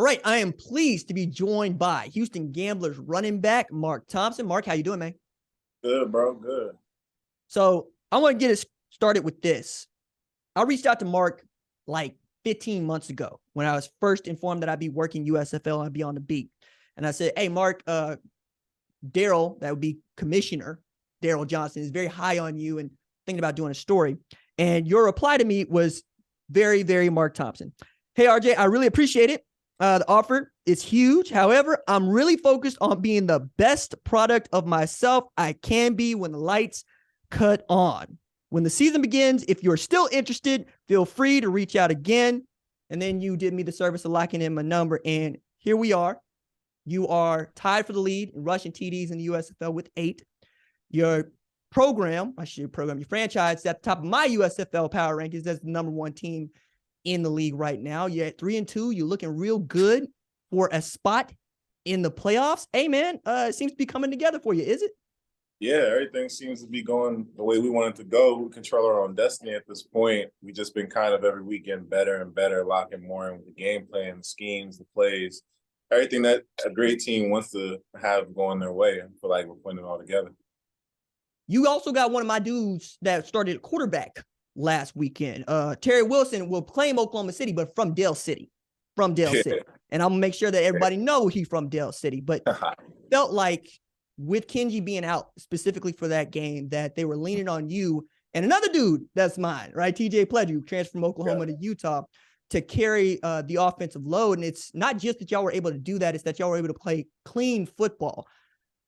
All right, I am pleased to be joined by Houston Gamblers running back Mark Thompson. Mark, how you doing, man? Good, bro. Good. So I want to get us started with this. I reached out to Mark like 15 months ago when I was first informed that I'd be working USFL and I'd be on the beat. And I said, hey, Mark, Daryl, that would be Commissioner Daryl Johnson, is very high on you and thinking about doing a story. And your reply to me was very, very Mark Thompson. Hey, RJ, I really appreciate it. The offer is huge. However, I'm really focused on being the best product of myself I can be when the lights cut on. When the season begins, if you're still interested, feel free to reach out again. And then you did me the service of locking in my number. And here we are. You are tied for the lead in rushing TDs in the USFL with 8. Your program, your franchise is at the top of my USFL power rankings as the number 1 team in the league right now. You're at 3-2. You're looking real good for a spot in the playoffs. Hey, man, it seems to be coming together for you, is it? Yeah, everything seems to be going the way we want it to go. We control our own destiny at this point. We've just been kind of every weekend better and better, locking more in with the game plan, the schemes, the plays, everything that a great team wants to have going their way. I feel like we're putting it all together. You also got one of my dudes that started at quarterback last weekend. Terry Wilson will claim Oklahoma City, but from Dale City. And I'm going to make sure that everybody knows he's from Dale City. But felt like with Kenji being out specifically for that game, that they were leaning on you and another dude that's mine, right? TJ Pledger, who transferred from Oklahoma to Utah, to carry the offensive load. And it's not just that y'all were able to do that, it's that y'all were able to play clean football.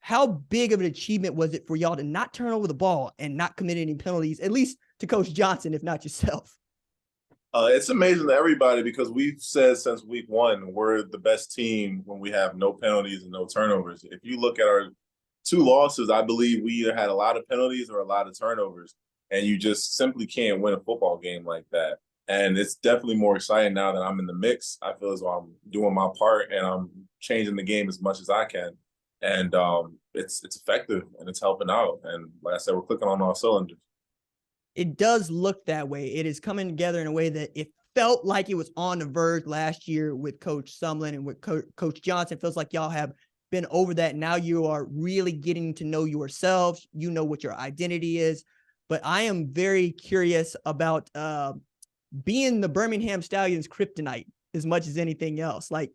How big of an achievement was it for y'all to not turn over the ball and not commit any penalties, at least to Coach Johnson, if not yourself? It's amazing to everybody because we've said since week 1, we're the best team when we have no penalties and no turnovers. If you look at our 2 losses, I believe we either had a lot of penalties or a lot of turnovers, and you just simply can't win a football game like that. And it's definitely more exciting now that I'm in the mix. I feel as though I'm doing my part and I'm changing the game as much as I can. And it's effective and it's helping out. And like I said, we're clicking on all cylinders. It does look that way. It is coming together in a way that it felt like it was on the verge last year with Coach Sumlin and with Coach Johnson. It feels like y'all have been over that. Now you are really getting to know yourselves. You know what your identity is. But I am very curious about being the Birmingham Stallions kryptonite as much as anything else. Like,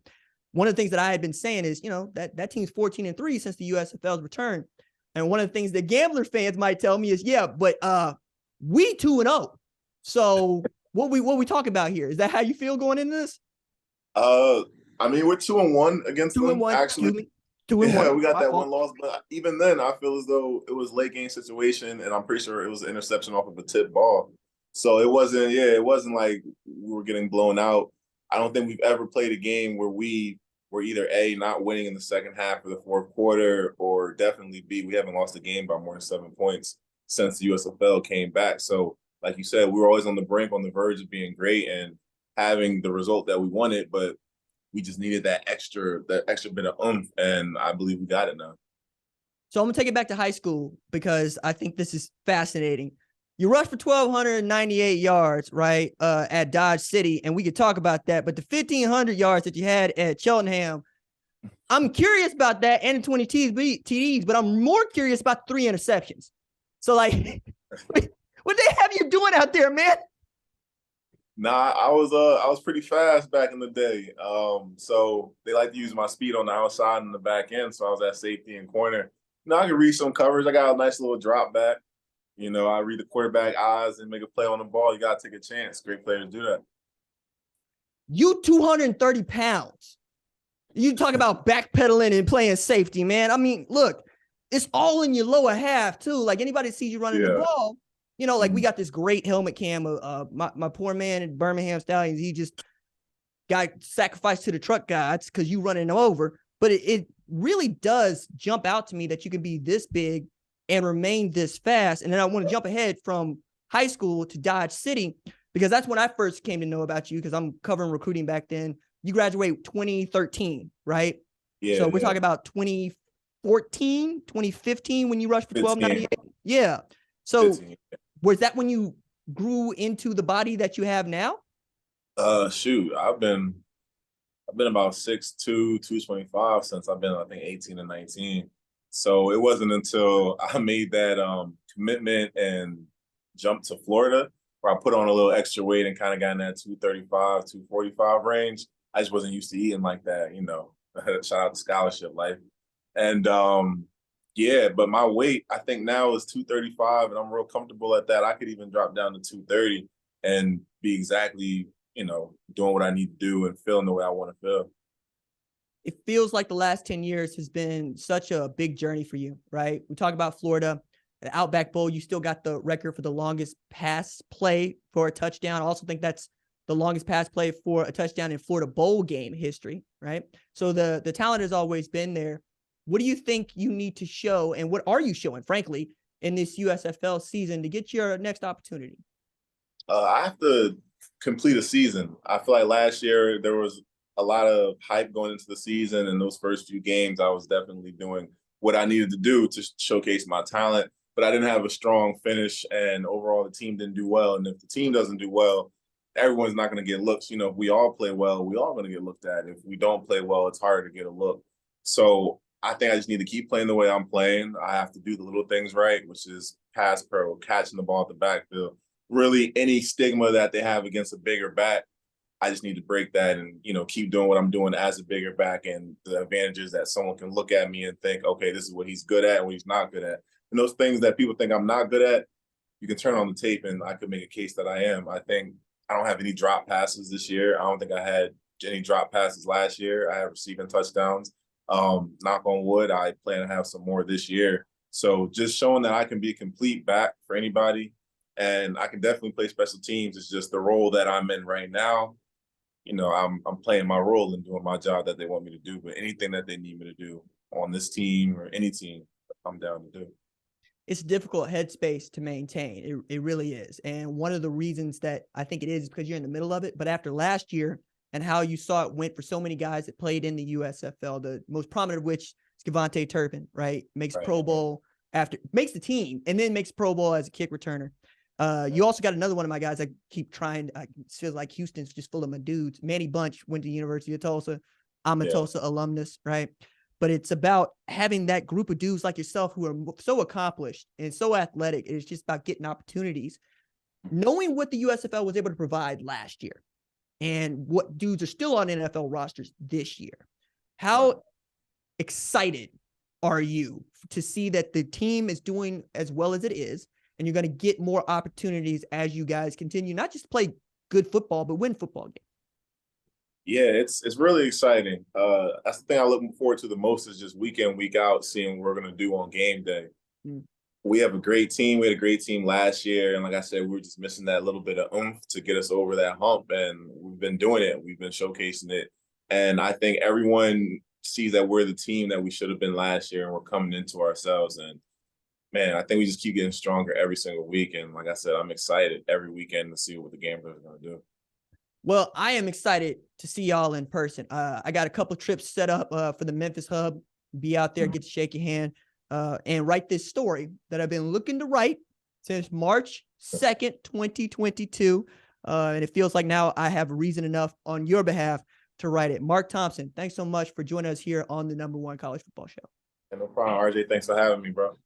one of the things that I had been saying is, that team's 14-3 since the USFL's return. And one of the things that Gambler fans might tell me is, yeah, but we 2-0. So what we talk about here? Is that how you feel going into this? I mean, we're 2-1 against them. 2-1, Actually, 2-1. We got that one loss, but even then, I feel as though it was late game situation, and I'm pretty sure it was an interception off of a tip ball. So it wasn't like we were getting blown out. I don't think we've ever played a game where we were either A, not winning in the second half of the fourth quarter, or definitely B, we haven't lost a game by more than 7 points since the USFL came back. So, like you said, we were always on the brink, on the verge of being great and having the result that we wanted, but we just needed that extra bit of oomph, and I believe we got it now. So I'm going to take it back to high school because I think this is fascinating. You rushed for 1,298 yards, right, at Dodge City, and we could talk about that. But the 1,500 yards that you had at Cheltenham, I'm curious about that, and the 20 TDs, but I'm more curious about the 3 interceptions. So, like, what they have you doing out there, man? Nah, I was pretty fast back in the day. So they like to use my speed on the outside and the back end. So I was at safety and corner. I can read some coverage. I got a nice little drop back. I read the quarterback eyes and make a play on the ball. You got to take a chance. Great player to do that. You 230 pounds. You talk about backpedaling and playing safety, man. I mean, look, it's all in your lower half, too. Like, anybody sees you running the ball, like we got this great helmet cam of my poor man at Birmingham Stallions. He just got sacrificed to the truck guys because you running him over. But it really does jump out to me that you can be this big and remain this fast. And then I want to jump ahead from high school to Dodge City, because that's when I first came to know about you, because I'm covering recruiting back then. You graduated 2013, right? Yeah. So we're talking about 2014, 2015 when you rushed for 1298. Yeah. So 15. Was that when you grew into the body that you have now? Shoot, I've been I've been about 6'2", 225 since I've been, I think, 18 and 19. So it wasn't until I made that commitment and jumped to Florida where I put on a little extra weight and kind of got in that 235, 245 range. I just wasn't used to eating like that, you know. Shout out to scholarship life. And yeah, but my weight, I think now is 235, and I'm real comfortable at that. I could even drop down to 230 and be exactly, you know, doing what I need to do and feeling the way I want to feel. It feels like the last 10 years has been such a big journey for you, right? We talk about Florida, the Outback Bowl. You still got the record for the longest pass play for a touchdown. I also think that's the longest pass play for a touchdown in Florida bowl game history, right? So the talent has always been there. What do you think you need to show, and what are you showing, frankly, in this USFL season to get your next opportunity? I have to complete a season. I feel like last year there was a lot of hype going into the season, and those first few games, I was definitely doing what I needed to do to showcase my talent. But I didn't have a strong finish, and overall, the team didn't do well. And if the team doesn't do well, everyone's not going to get looks. You know, if we all play well, we all going to get looked at. If we don't play well, it's harder to get a look. So I think I just need to keep playing the way I'm playing. I have to do the little things right, which is pass pro, catching the ball at the backfield. Really, any stigma that they have against a bigger back, I just need to break that and, you know, keep doing what I'm doing as a bigger back, and the advantages that someone can look at me and think, okay, this is what he's good at and what he's not good at. And those things that people think I'm not good at, you can turn on the tape and I could make a case that I am. I think I don't have any drop passes this year. I don't think I had any drop passes last year. I have receiving touchdowns. Knock on wood, I plan to have some more this year. So just showing that I can be a complete back for anybody, and I can definitely play special teams. It's just the role that I'm in right now. You know, I'm playing my role and doing my job that they want me to do. But anything that they need me to do on this team or any team, I'm down to do. It's a difficult headspace to maintain. It really is. And one of the reasons that I think it is because you're in the middle of it. But after last year and how you saw it went for so many guys that played in the USFL, the most prominent of which is Devontae Turpin, right? Makes Right. Pro Bowl after, makes the team, and then makes Pro Bowl as a kick returner. You also got another one of my guys. I keep trying. I feel like Houston's just full of my dudes. Manny Bunch went to the University of Tulsa. I'm a Tulsa alumnus, right? But it's about having that group of dudes like yourself who are so accomplished and so athletic. It's just about getting opportunities, knowing what the USFL was able to provide last year and what dudes are still on NFL rosters this year. How excited are you to see that the team is doing as well as it is, and you're going to get more opportunities as you guys continue, not just play good football, but win football games? Yeah, it's really exciting. That's the thing I look forward to the most, is just week in, week out, seeing what we're gonna do on game day. We have a great team. We had a great team last year, and like I said, we were just missing that little bit of oomph to get us over that hump. And we've been doing it. We've been showcasing it, and I think everyone sees that we're the team that we should have been last year, and we're coming into ourselves. And man, I think we just keep getting stronger every single week. And like I said, I'm excited every weekend to see what the gamblers are gonna do. Well, I am excited to see y'all in person. I got a couple trips set up for the Memphis Hub. Be out there, get to shake your hand, and write this story that I've been looking to write since March 2nd, 2022. And it feels like now I have reason enough on your behalf to write it. Mark Thompson, thanks so much for joining us here on the #1 college football show. And no problem, RJ. Thanks for having me, bro.